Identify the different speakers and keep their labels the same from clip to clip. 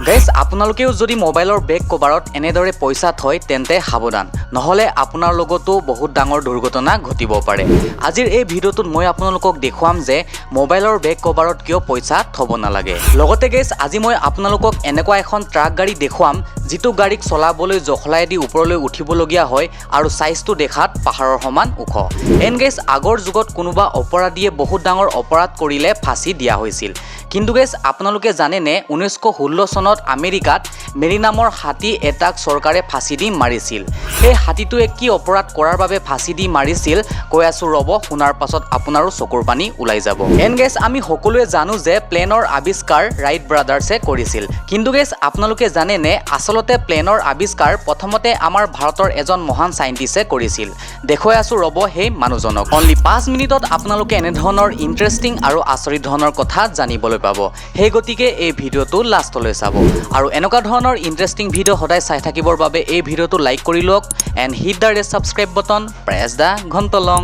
Speaker 1: Guys আপোনালোকেও যদি মোবাইলৰ বেক কভাৰত এনেদৰে পইচা থয় তেন্তে সাৱধান, নহলে আপোনাৰ লগতো বহুত ডাঙৰ দুৰ্ঘটনা ঘটিব পাৰে। আজিৰ এই ভিডিঅ'টোত মই আপোনালোকক দেখুৱাম যে মোবাইলৰ বেক কভাৰত কিয় পইচা থব নালাগে। লগতে গাইজ আজি মই আপোনালোকক এনেকুৱা এখন ট্ৰাক গাড়ী দেখুৱাম যিটো গাড়ীক চলাবলৈ জখলাইদি ওপৰলৈ উঠিবলগীয়া হয় আৰু সাইজটো দেখাত পাহাৰৰ সমান ওখ। এন গাইজ আগৰ যুগত কোনোবা অপৰাধীয়ে বহুত ডাঙৰ অপৰাধ কৰিলে ফাঁচি দিয়া হৈছিল। কিন্তু গাইজ আপোনালোকে জানেনে 1916 চনত আমেৰিকাত মেৰী নামৰ হাতী এটাক চৰকাৰে ফাঁচি দি মাৰিছিল। সেই হাতীটোৱে কি অপৰাধ কৰাৰ বাবে ফাঁচি দি মাৰিছিল কৈ আছো ৰব, শুনাৰ পাছত আপোনাৰো চকুৰ পানী ওলাই যাব। এন গাইজ আমি সকলোৱে জানো যে প্লেনৰ আৱিষ্কাৰ ৰাইট ব্ৰাদাৰ্ছে কৰিছিল। কিন্তু গাইজ আপোনালোকে জানেনে আচলতে প্লেনৰ আৱিষ্কাৰ প্ৰথমতে আমাৰ ভাৰতৰ এজন মহান সাইণ্টিষ্টে কৰিছিল। দেখুৱাই আছো ৰব সেই মানুহজনক। অনলি 5 মিনিটত আপোনালোকে এনেধৰণৰ ইণ্টাৰেষ্টিং আৰু আচৰিত ধৰণৰ কথা জানিবলৈ পাব। সেই গতিকে এই ভিডিঅ'টো লাষ্টলৈ চাব আৰু এনেকুৱা ধৰণৰ ইণ্টাৰেষ্টিং ভিডিঅ' সদায় চাই থাকিবৰ বাবে এই ভিডিঅ'টো লাইক কৰি লওক and hit the red subscribe button, press the ঘণ্টলং।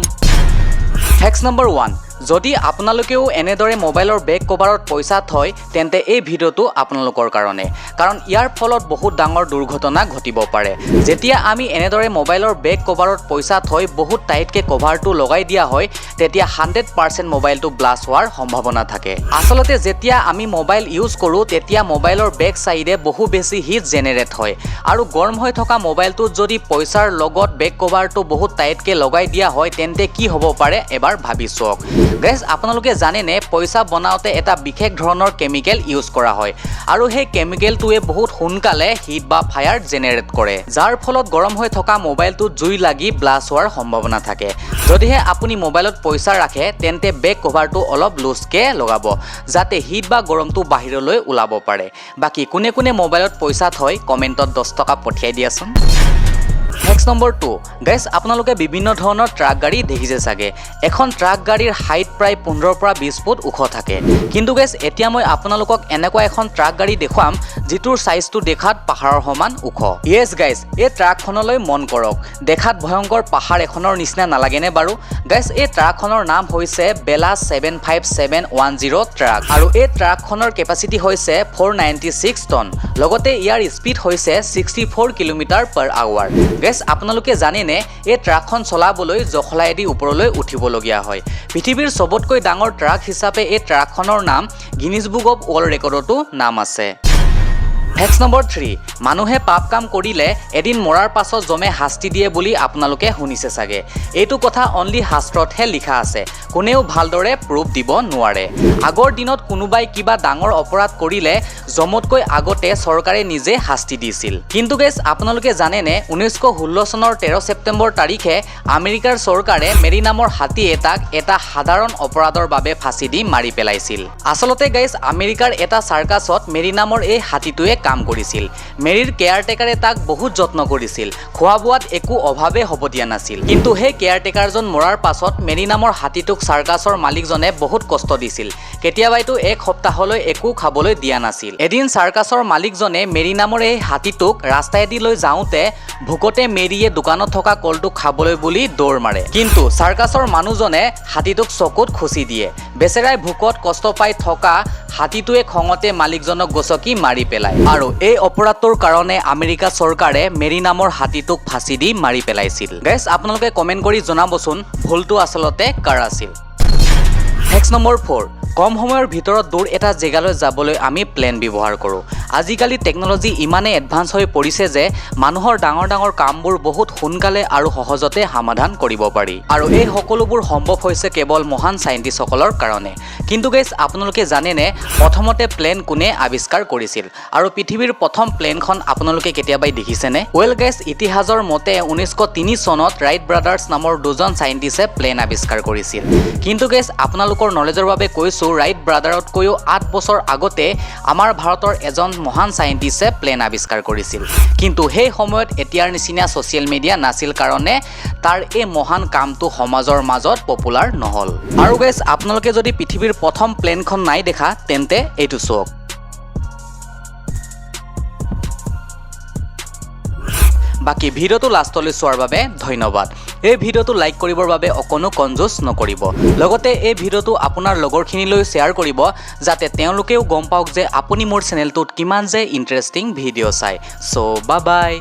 Speaker 1: ফেক্ট নম্বৰ 1, যদি আপোনালোকেও এনেদৰে মোবাইলৰ বেক কভাৰত পইচা থয় তেন্তে এই ভিডিঅ'টো আপোনালোকৰ কাৰণে, কাৰণ ইয়াৰ ফলত বহুত ডাঙৰ দুৰ্ঘটনা ঘটিব পাৰে। যেতিয়া আমি এনেদৰে মোবাইলৰ বেক কভাৰত পইচা থৈ বহুত টাইটকৈ কভাৰটো লগাই দিয়া হয় তেতিয়া 100% মোবাইলটো ব্লাষ্ট হোৱাৰ সম্ভাৱনা থাকে। আচলতে যেতিয়া আমি মোবাইল ইউজ কৰোঁ তেতিয়া মোবাইলৰ বেক চাইডে বহু বেছি হিট জেনেৰেট হয় আৰু গৰম হৈ থকা মোবাইলটোত যদি পইচাৰ লগত বেক কভাৰটো বহুত টাইটকৈ লগাই দিয়া হয় তেন্তে কি হ'ব পাৰে এবাৰ ভাবি চাওক। গাইজ আপোনালোকে জানেনে পইচা বনাওঁতে এটা বিশেষ ধৰণৰ কেমিকেল ইউজ কৰা হয় আৰু সেই কেমিকেলটোৱে বহুত সোনকালে হিট বা ফায়াৰ জেনেৰেট কৰে, যাৰ ফলত গৰম হৈ থকা মোবাইলটোত জুই লাগি ব্লাষ্ট হোৱাৰ সম্ভাৱনা থাকে। যদিহে আপুনি মোবাইলত পইচা ৰাখে তেন্তে বেক কভাৰটো অলপ লুজকৈ লগাব যাতে হিট বা গৰমটো বাহিৰলৈ ওলাব পাৰে। বাকী কোনে কোনে মোবাইলত পইচা থয় কমেণ্টত 10 টকা পঠিয়াই দিয়াচোন। ফেক্ট নম্বৰ 2, গাইজ আপোনালোকে বিভিন্ন ধৰণৰ ট্ৰাক গাড়ী দেখিছে চাগে। এখন ট্ৰাক গাড়ীৰ হাইট প্ৰায় 15 পৰা 20 ফুট ওখ থাকে। কিন্তু গাইজ এতিয়া মই আপোনালোকক এনেকুৱা এখন ট্ৰাক গাড়ী দেখুৱাম যিটোৰ সাইজটো দেখাত পাহাৰৰ সমান ওখ। ইয়েছ গাইজ, এই ট্ৰাকখনলৈ মন কৰক। দেখাত ভয়ংকৰ পাহাৰ এখনৰ নিচিনা নালাগেনে বাৰু? গাইজ এই ট্ৰাকখনৰ নাম হৈছে belaz 75710 ট্ৰাক আৰু এই ট্ৰাকখনৰ কেপাচিটি হৈছে 496 টন। লগতে ইয়াৰ স্পীড হৈছে 64 km/h। গাইজ আপোনালোকে জানেনে এই ট্ৰাকখন চলাবলৈ জখলাইদি ওপৰলৈ উঠিবলগীয়া হয়। পৃথিৱীৰ চবতকৈ ডাঙৰ ট্ৰাক হিচাপে এই ট্ৰাকখনৰ নাম গিনিজ বুক অৱ ৱৰ্ল্ড ৰেকৰ্ডতো নাম আছে। ফেক্ট নম্বৰ 3, মানুহে পাপ কাম কৰিলে এদিন মৰাৰ পাছত জমে শাস্তি দিয়ে বুলি আপোনালোকে শুনিছে চাগে। এইটো কথা অনলি শাস্ত্ৰতহে লিখা আছে, কোনেও ভালদৰে প্ৰুফ দিব নোৱাৰে। আগৰ দিনত কোনোবাই কিবা ডাঙৰ অপৰাধ কৰিলে জমতকৈ আগতে চৰকাৰে নিজে শাস্তি দিছিল। কিন্তু গাইজ আপোনালোকে জানেনে 1916 চনৰ 13 ছেপ্টেম্বৰ তাৰিখে আমেৰিকাৰ চৰকাৰে মেৰী নামৰ হাতী এটাক এটা সাধাৰণ অপৰাধৰ বাবে ফাঁচি দি মাৰি পেলাইছিল। আচলতে গাইজ আমেৰিকাৰ এটা চাৰ্কাছত মেৰী নামৰ এই হাতীটোৱে কাম কৰিছিল। মেৰীৰ কেয়াৰটেকাৰে তাক বহুত যত্ন কৰিছিল, খোৱা বোৱাত একো অভাৱে হ'ব দিয়া নাছিল। কিন্তু সেই কেয়াৰটেকাৰজন মৰাৰ পাছত মেৰী নামৰ হাতীটোক চাৰ্কাছৰ মালিকজনে বহুত কষ্ট দিছিল, কেতিয়াবাইতো 1 সপ্তাহলৈ একো খাবলৈ দিয়া নাছিল। এদিন চাৰ্কাছৰ মালিকজনে মেৰী নামৰ এই হাতীটোক ৰাস্তাইদি লৈ যাওঁতে ভোকতে মেৰীয়ে দোকানত থকা কলটো খাবলৈ বুলি দৌৰ মাৰে। কিন্তু চাৰ্কাছৰ মানুহজনে হাতীটোক চকুত খুচি দিয়ে। বেচেৰাই ভোকত কষ্ট পাই থকা হাতীটোৱে খঙতে মালিকজনক গছকি মাৰি পেলায় আৰু এই অপৰাধটোৰ কাৰণে আমেৰিকা চৰকাৰে মেৰী নামৰ হাতীটোক ফাঁচি দি মাৰি পেলাইছিল। গাইজ আপোনালোকে কমেণ্ট কৰি জনাবচোন ভুলটো আচলতে কাৰ আছিল। ফেক্ট নম্বৰ 4, কম সময়ৰ ভিতৰত দূৰ এটা জেগালৈ যাবলৈ আমি প্লেন ব্যৱহাৰ কৰোঁ। আজিকালি টেকন'লজি ইমানেই এডভান্স হৈ পৰিছে যে মানুহৰ ডাঙৰ ডাঙৰ কামবোৰ বহুত সোনকালে আৰু সহজতে সমাধান কৰিব পাৰি আৰু এই সকলোবোৰ সম্ভৱ হৈছে কেৱল মহান চাইণ্টিষ্টসকলৰ কাৰণে। কিন্তু গাইজ আপোনালোকে জানেনে প্ৰথমতে প্লেন কোনে আৱিষ্কাৰ কৰিছিল আৰু পৃথিৱীৰ প্ৰথম প্লেনখন আপোনালোকে কেতিয়াবাই দেখিছেনে? ৱেল গাইজ ইতিহাসৰ মতে 1903 চনত ৰাইট ব্ৰাদাৰ্ছ নামৰ 2জন চাইণ্টিষ্টে প্লেন আৱিষ্কাৰ কৰিছিল। কিন্তু গাইজ আপোনালোকৰ নলেজৰ বাবে কৈছোঁ ৰাইট ব্ৰাদাৰতকৈও 8 বছৰ আগতে আমাৰ ভাৰতৰ এজন মহান সাইণ্টিষ্টে প্লেন আৱিষ্কাৰ কৰিছিল। কিন্তু সেই সময়ত এতিয়াৰ নিচিনা ছ'চিয়েল মিডিয়া নাছিল কাৰণে তাৰ এই মহান কামটো সমাজৰ মাজত পপুলাৰ নহ'ল। আৰু গাইজ আপোনালোকে যদি পৃথিৱীৰ প্ৰথম প্লেনখন নাই দেখা তেন্তে এইটো চাওক। বাকি ভিডিঅ'টো লাষ্টলৈ চোৱাৰ বাবে ধন্যবাদ। এই ভিডিঅ'টো লাইক কৰিবৰ বাবে অকণো কনজুচ নকৰিব লগতে এই ভিডিঅ'টো আপোনাৰ লগৰখিনিলৈ শ্বেয়াৰ কৰিব যাতে তেওঁলোকেও গম পাওক যে আপুনি মোৰ চেনেলটোত কিমান যে ইণ্টাৰেষ্টিং ভিডিঅ' চায় সো বাই বাই